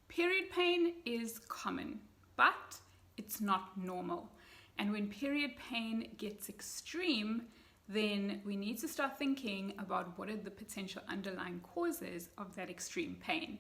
Period pain is common, but it's not normal. And when period pain gets extreme, then we need to start thinking about what are the potential underlying causes of that extreme pain.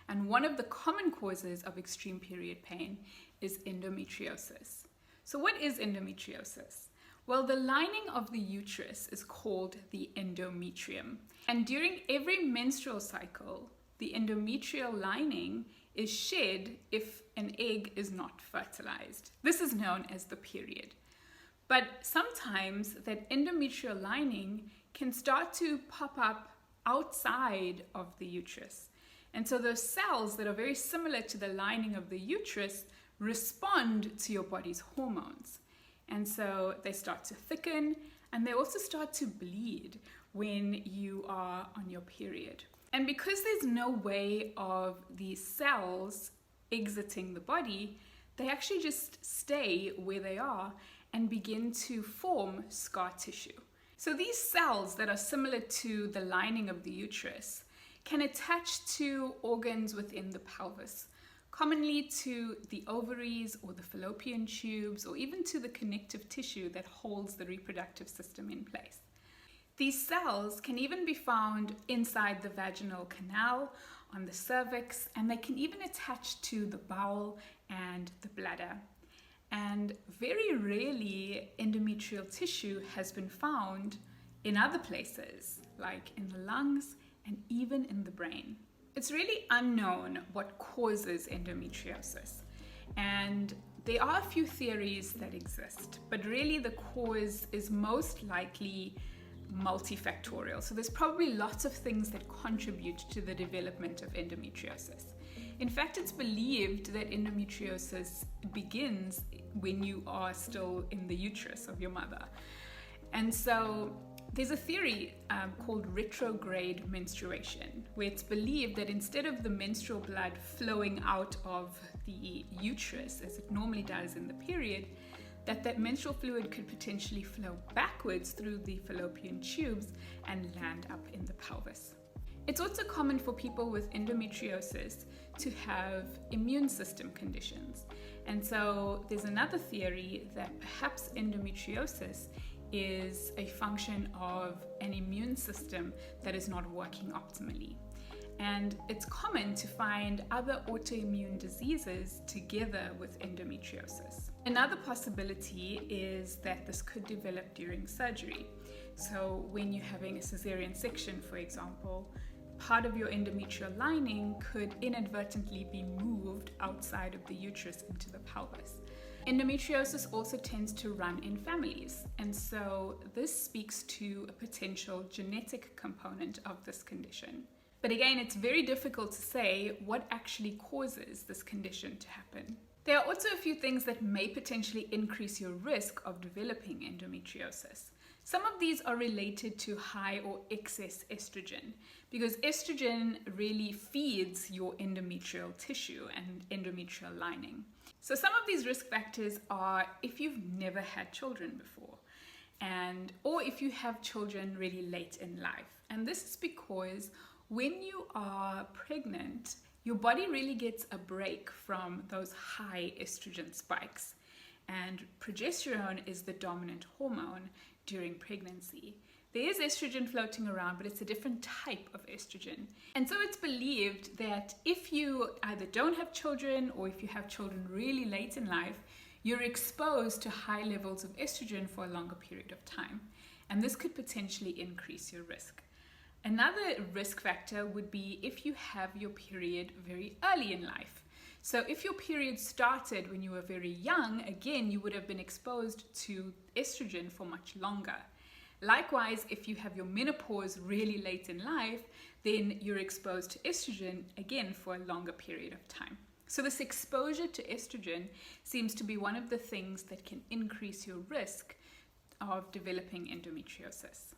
And one of the common causes of extreme period pain is endometriosis. So what is endometriosis? Well, the lining of the uterus is called the endometrium. And during every menstrual cycle, the endometrial lining is shed if an egg is not fertilized. This is known as the period. But sometimes that endometrial lining can start to pop up outside of the uterus. And so those cells that are very similar to the lining of the uterus respond to your body's hormones. And so they start to thicken, and they also start to bleed when you are on your period. And because there's no way of these cells exiting the body, they actually just stay where they are and begin to form scar tissue. So these cells that are similar to the lining of the uterus can attach to organs within the pelvis, commonly to the ovaries or the fallopian tubes, or even to the connective tissue that holds the reproductive system in place. These cells can even be found inside the vaginal canal, on the cervix, and they can even attach to the bowel and the bladder. And very rarely endometrial tissue has been found in other places, like in the lungs and even in the brain. It's really unknown what causes endometriosis, and there are a few theories that exist, but really the cause is most likely multifactorial. So there's probably lots of things that contribute to the development of endometriosis. In fact, it's believed that endometriosis begins when you are still in the uterus of your mother. And so there's a theory called retrograde menstruation, where it's believed that instead of the menstrual blood flowing out of the uterus as it normally does in the period, that menstrual fluid could potentially flow backwards through the fallopian tubes and land up in the pelvis. It's also common for people with endometriosis to have immune system conditions. And so there's another theory that perhaps endometriosis is a function of an immune system that is not working optimally. And it's common to find other autoimmune diseases together with endometriosis. Another possibility is that this could develop during surgery. So when you're having a cesarean section, for example, part of your endometrial lining could inadvertently be moved outside of the uterus into the pelvis. Endometriosis also tends to run in families, and so this speaks to a potential genetic component of this condition. But again, it's very difficult to say what actually causes this condition to happen. There are also a few things that may potentially increase your risk of developing endometriosis. Some of these are related to high or excess estrogen, because estrogen really feeds your endometrial tissue and endometrial lining. So some of these risk factors are if you've never had children before, or if you have children really late in life. And this is because when you are pregnant, your body really gets a break from those high estrogen spikes. And progesterone is the dominant hormone during pregnancy. There is estrogen floating around, but it's a different type of estrogen. And so it's believed that if you either don't have children or if you have children really late in life, you're exposed to high levels of estrogen for a longer period of time. And this could potentially increase your risk. Another risk factor would be if you have your period very early in life. So if your period started when you were very young, again, you would have been exposed to estrogen for much longer. Likewise, if you have your menopause really late in life, then you're exposed to estrogen again for a longer period of time. So this exposure to estrogen seems to be one of the things that can increase your risk of developing endometriosis.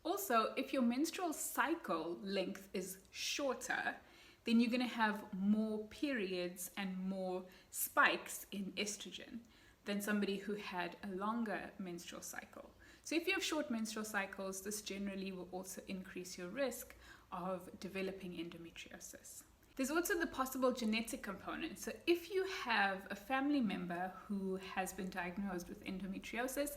Also, if your menstrual cycle length is shorter, then you're going to have more periods and more spikes in estrogen than somebody who had a longer menstrual cycle. So if you have short menstrual cycles, this generally will also increase your risk of developing endometriosis. There's also the possible genetic component. So if you have a family member who has been diagnosed with endometriosis,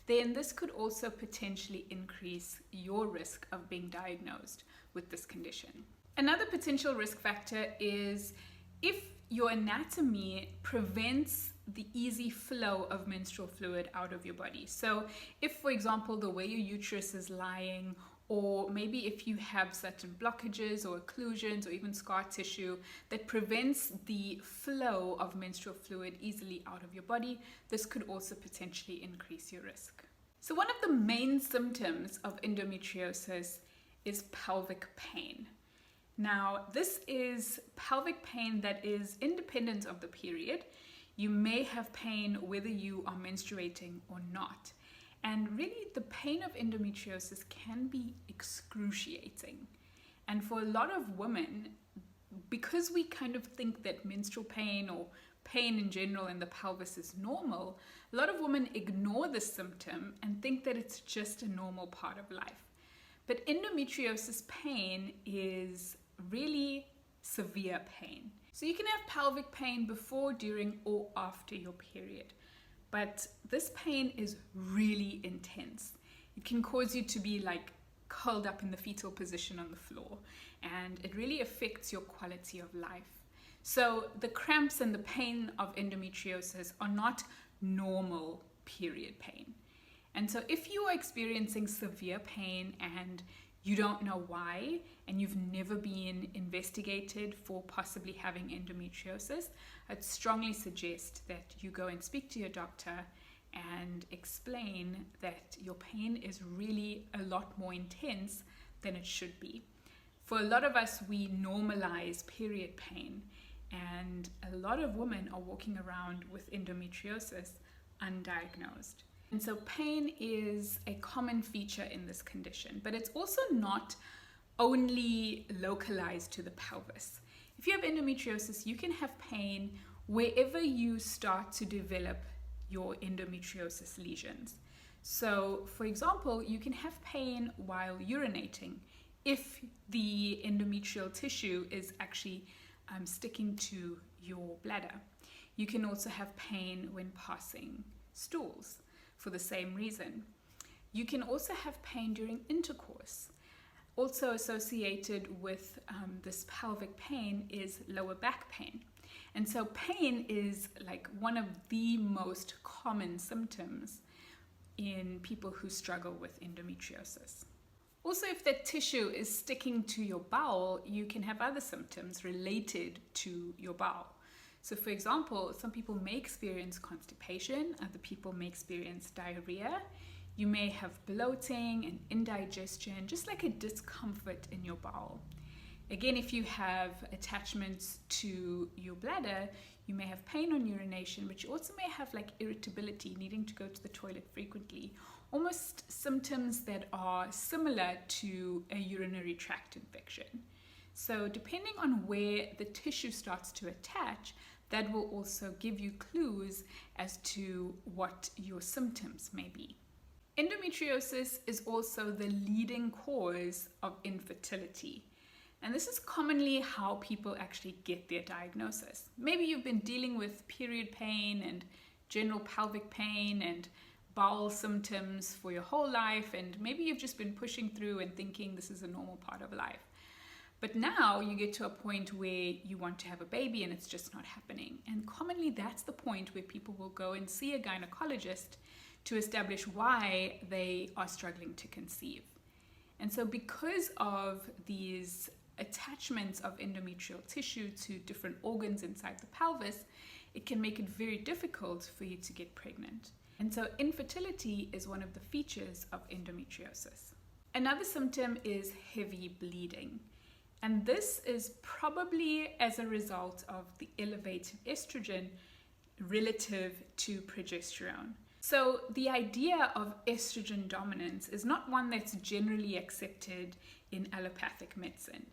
then this could also potentially increase your risk of being diagnosed with this condition. Another potential risk factor is if your anatomy prevents the easy flow of menstrual fluid out of your body. So if, for example, the way your uterus is lying, or maybe if you have certain blockages or occlusions or even scar tissue that prevents the flow of menstrual fluid easily out of your body, this could also potentially increase your risk. So one of the main symptoms of endometriosis is pelvic pain. Now, this is pelvic pain that is independent of the period. You may have pain whether you are menstruating or not. And really, the pain of endometriosis can be excruciating. And for a lot of women, because we kind of think that menstrual pain or pain in general in the pelvis is normal, a lot of women ignore this symptom and think that it's just a normal part of life. But endometriosis pain is really severe pain. So you can have pelvic pain before, during, or after your period. But this pain is really intense. It can cause you to be like curled up in the fetal position on the floor, and it really affects your quality of life. So the cramps and the pain of endometriosis are not normal period pain. And so if you are experiencing severe pain and you don't know why, and you've never been investigated for possibly having endometriosis, I'd strongly suggest that you go and speak to your doctor and explain that your pain is really a lot more intense than it should be. For a lot of us, we normalize period pain, and a lot of women are walking around with endometriosis undiagnosed. And so pain is a common feature in this condition, but it's also not only localized to the pelvis. If you have endometriosis, you can have pain wherever you start to develop your endometriosis lesions. So, for example, you can have pain while urinating if the endometrial tissue is actually sticking to your bladder. You can also have pain when passing stools for the same reason. You can also have pain during intercourse. Also associated with this pelvic pain is lower back pain. And so pain is like one of the most common symptoms in people who struggle with endometriosis. Also, if that tissue is sticking to your bowel, you can have other symptoms related to your bowel. So for example, some people may experience constipation, other people may experience diarrhea. You may have bloating and indigestion, just like a discomfort in your bowel. Again, if you have attachments to your bladder, you may have pain on urination, but you also may have like irritability, needing to go to the toilet frequently. Almost symptoms that are similar to a urinary tract infection. So depending on where the tissue starts to attach, that will also give you clues as to what your symptoms may be. Endometriosis is also the leading cause of infertility. And this is commonly how people actually get their diagnosis. Maybe you've been dealing with period pain and general pelvic pain and bowel symptoms for your whole life, and maybe you've just been pushing through and thinking this is a normal part of life. But now you get to a point where you want to have a baby and it's just not happening. And commonly that's the point where people will go and see a gynecologist to establish why they are struggling to conceive. And so because of these attachments of endometrial tissue to different organs inside the pelvis, it can make it very difficult for you to get pregnant. And so infertility is one of the features of endometriosis. Another symptom is heavy bleeding. And this is probably as a result of the elevated estrogen relative to progesterone. So the idea of estrogen dominance is not one that's generally accepted in allopathic medicine.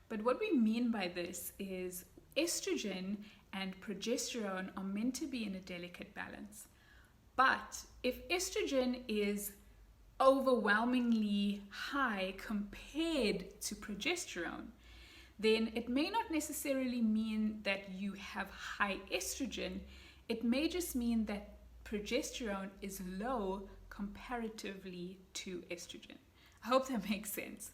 But what we mean by this is estrogen and progesterone are meant to be in a delicate balance. But if estrogen is overwhelmingly high compared to progesterone, then it may not necessarily mean that you have high estrogen. It may just mean that progesterone is low comparatively to estrogen. I hope that makes sense.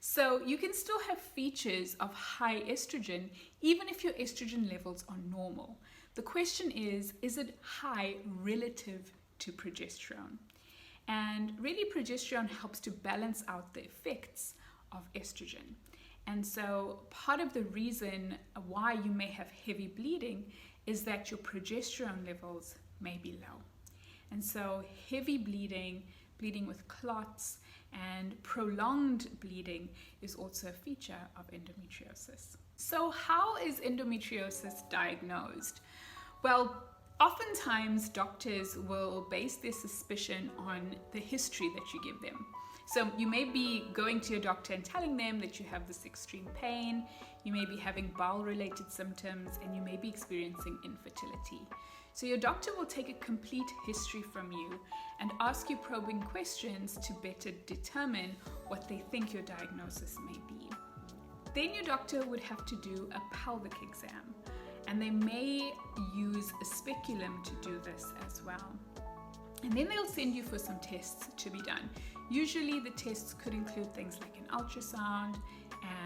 So you can still have features of high estrogen even if your estrogen levels are normal. The question is it high relative to progesterone? And really, progesterone helps to balance out the effects of estrogen. And so part of the reason why you may have heavy bleeding is that your progesterone levels may be low. And so heavy bleeding, bleeding with clots, and prolonged bleeding is also a feature of endometriosis. So how is endometriosis diagnosed? Well, oftentimes doctors will base their suspicion on the history that you give them. So you may be going to your doctor and telling them that you have this extreme pain, you may be having bowel-related symptoms, and you may be experiencing infertility. So your doctor will take a complete history from you and ask you probing questions to better determine what they think your diagnosis may be. Then your doctor would have to do a pelvic exam, and they may use a speculum to do this as well. And then they'll send you for some tests to be done. Usually the tests could include things like an ultrasound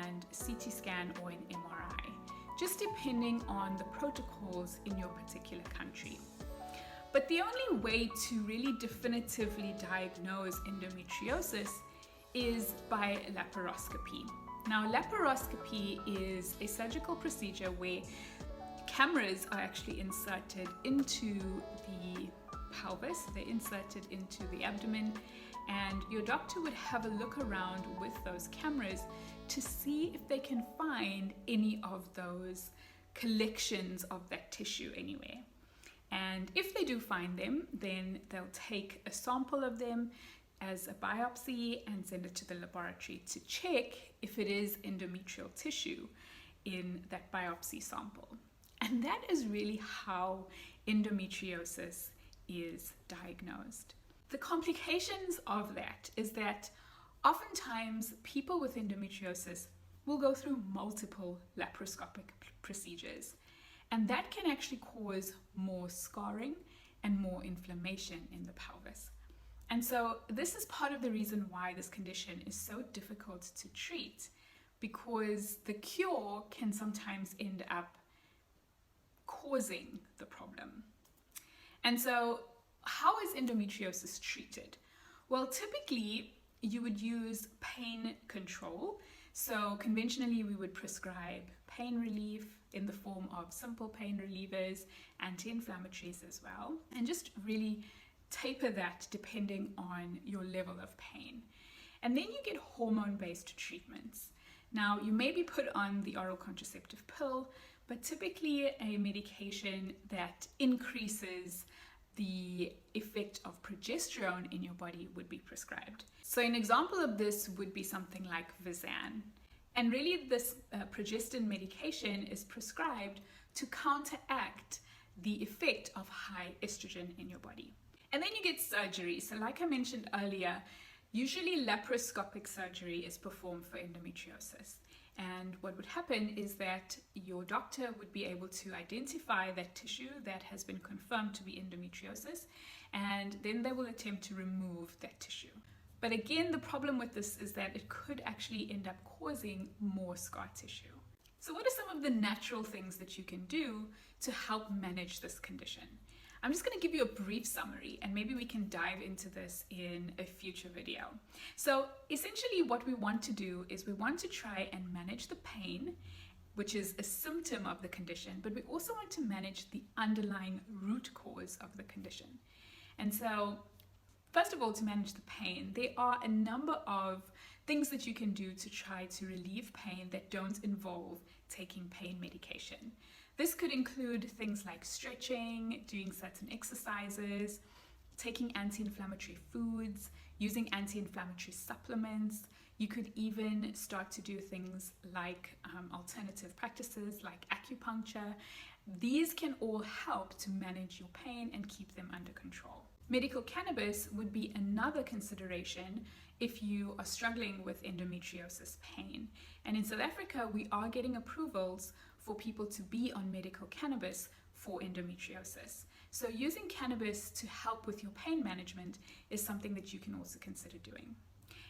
and CT scan or an MRI, just depending on the protocols in your particular country. But the only way to really definitively diagnose endometriosis is by laparoscopy. Now, laparoscopy is a surgical procedure where cameras are actually inserted into the pelvis, they're inserted into the abdomen, and your doctor would have a look around with those cameras to see if they can find any of those collections of that tissue anywhere. And if they do find them, then they'll take a sample of them as a biopsy and send it to the laboratory to check if it is endometrial tissue in that biopsy sample. And that is really how endometriosis is diagnosed. The complications of that is that oftentimes people with endometriosis will go through multiple laparoscopic procedures, and that can actually cause more scarring and more inflammation in the pelvis. And so this is part of the reason why this condition is so difficult to treat, because the cure can sometimes end up causing the problem. And so how is endometriosis treated? Well, typically you would use pain control. So conventionally we would prescribe pain relief in the form of simple pain relievers, anti-inflammatories as well, and just really taper that depending on your level of pain. And then you get hormone-based treatments. Now, you may be put on the oral contraceptive pill, but typically a medication that increases the effect of progesterone in your body would be prescribed. So an example of this would be something like Vizan. And really this progestin medication is prescribed to counteract the effect of high estrogen in your body. And then you get surgery. So like I mentioned earlier, usually laparoscopic surgery is performed for endometriosis. And what would happen is that your doctor would be able to identify that tissue that has been confirmed to be endometriosis, and then they will attempt to remove that tissue. But again, the problem with this is that it could actually end up causing more scar tissue. So what are some of the natural things that you can do to help manage this condition? I'm just going to give you a brief summary, and maybe we can dive into this in a future video. So essentially what we want to do is we want to try and manage the pain, which is a symptom of the condition, but we also want to manage the underlying root cause of the condition. And so first of all, to manage the pain, there are a number of things that you can do to try to relieve pain that don't involve taking pain medication. This could include things like stretching, doing certain exercises, taking anti-inflammatory foods, using anti-inflammatory supplements. You could even start to do things like alternative practices like acupuncture. These can all help to manage your pain and keep them under control. Medical cannabis would be another consideration if you are struggling with endometriosis pain. And in South Africa, we are getting approvals for people to be on medical cannabis for endometriosis. So using cannabis to help with your pain management is something that you can also consider doing.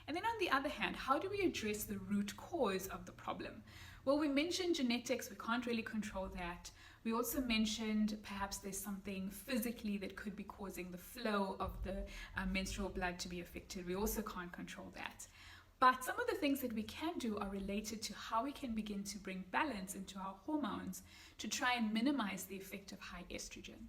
And then on the other hand, how do we address the root cause of the problem? Well, we mentioned genetics, we can't really control that. We also mentioned perhaps there's something physically that could be causing the flow of the menstrual blood to be affected. We also can't control that. But some of the things that we can do are related to how we can begin to bring balance into our hormones to try and minimize the effect of high estrogen.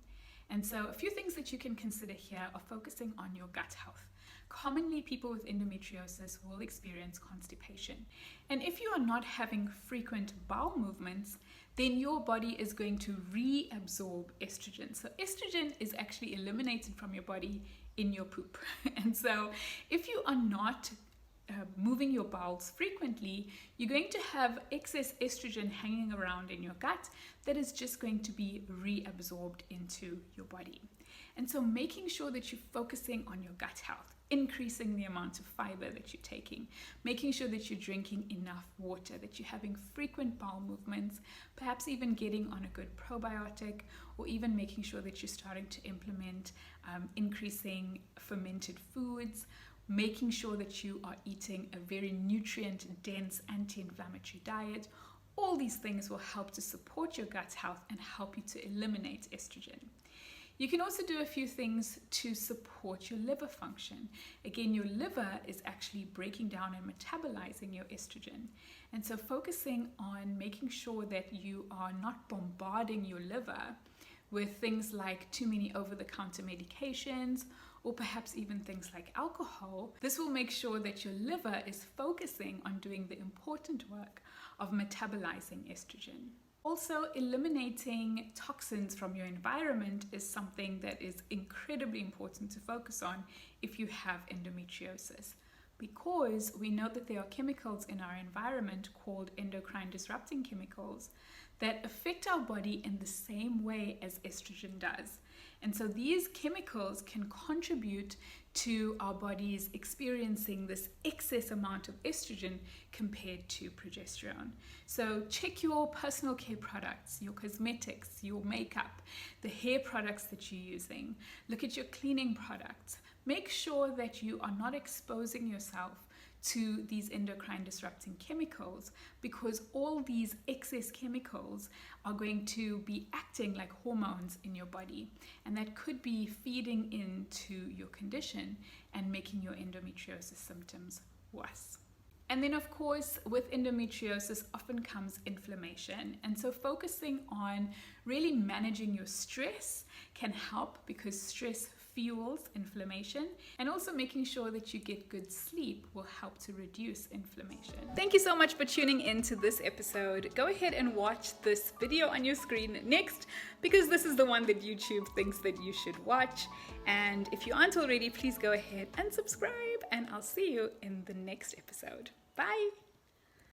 And so a few things that you can consider here are focusing on your gut health. Commonly, people with endometriosis will experience constipation. And if you are not having frequent bowel movements, then your body is going to reabsorb estrogen. So estrogen is actually eliminated from your body in your poop. And so if you are not moving your bowels frequently, you're going to have excess estrogen hanging around in your gut that is just going to be reabsorbed into your body. And so making sure that you're focusing on your gut health, increasing the amount of fiber that you're taking, making sure that you're drinking enough water, that you're having frequent bowel movements, perhaps even getting on a good probiotic, or even making sure that you're starting to implement increasing fermented foods, making sure that you are eating a very nutrient-dense anti-inflammatory diet. All these things will help to support your gut health and help you to eliminate estrogen. You can also do a few things to support your liver function. Again, your liver is actually breaking down and metabolizing your estrogen. And so focusing on making sure that you are not bombarding your liver with things like too many over-the-counter medications, or perhaps even things like alcohol. This will make sure that your liver is focusing on doing the important work of metabolizing estrogen. Also, eliminating toxins from your environment is something that is incredibly important to focus on if you have endometriosis, because we know that there are chemicals in our environment called endocrine disrupting chemicals that affect our body in the same way as estrogen does. And so these chemicals can contribute to our bodies experiencing this excess amount of estrogen compared to progesterone. So check your personal care products, your cosmetics, your makeup, the hair products that you're using. Look at your cleaning products. Make sure that you are not exposing yourself to these endocrine disrupting chemicals, because all these excess chemicals are going to be acting like hormones in your body, and that could be feeding into your condition and making your endometriosis symptoms worse. And then of course, with endometriosis often comes inflammation, and so focusing on really managing your stress can help, because stress fuels inflammation, and also making sure that you get good sleep will help to reduce inflammation. Thank you so much for tuning in to this episode. Go ahead and watch this video on your screen next, because this is the one that YouTube thinks that you should watch. And if you aren't already, please go ahead and subscribe, and I'll see you in the next episode. Bye.